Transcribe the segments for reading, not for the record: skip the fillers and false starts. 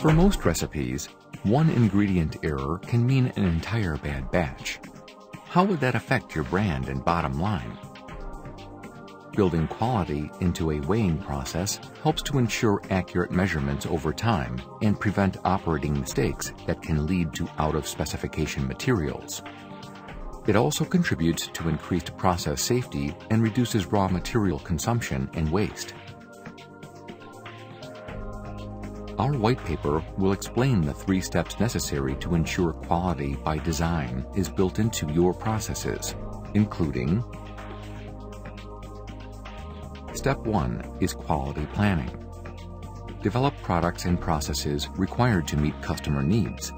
For most recipes, one ingredient error can mean an entire bad batch. How would that affect your brand and bottom line? Building quality into a weighing process helps to ensure accurate measurements over time and prevent operating mistakes that can lead to out-of-specification materials. It also contributes to increased process safety and reduces raw material consumption and waste. Our white paper will explain the 3 steps necessary to ensure quality by design is built into your processes, including: Step 1 is quality planning. Develop products and processes required to meet customer needs.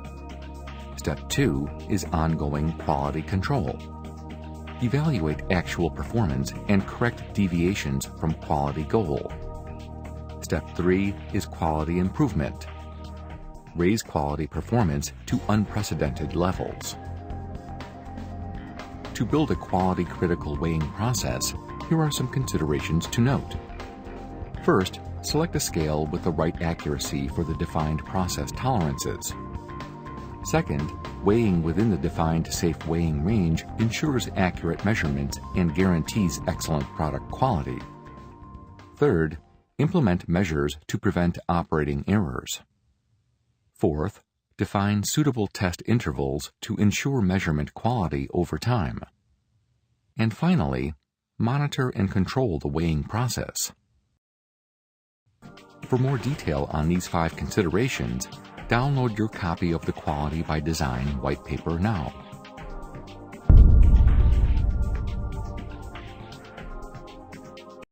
Step 2 is ongoing quality control. Evaluate actual performance and correct deviations from quality goal. Step 3 is quality improvement. Raise quality performance to unprecedented levels. To build a quality-critical weighing process, here are some considerations to note. First, select a scale with the right accuracy for the defined process tolerances. Second, weighing within the defined safe weighing range ensures accurate measurements and guarantees excellent product quality. Third, implement measures to prevent operating errors. Fourth, define suitable test intervals to ensure measurement quality over time. And finally, monitor and control the weighing process. For more detail on these 5 considerations, download your copy of the Quality by Design white paper now.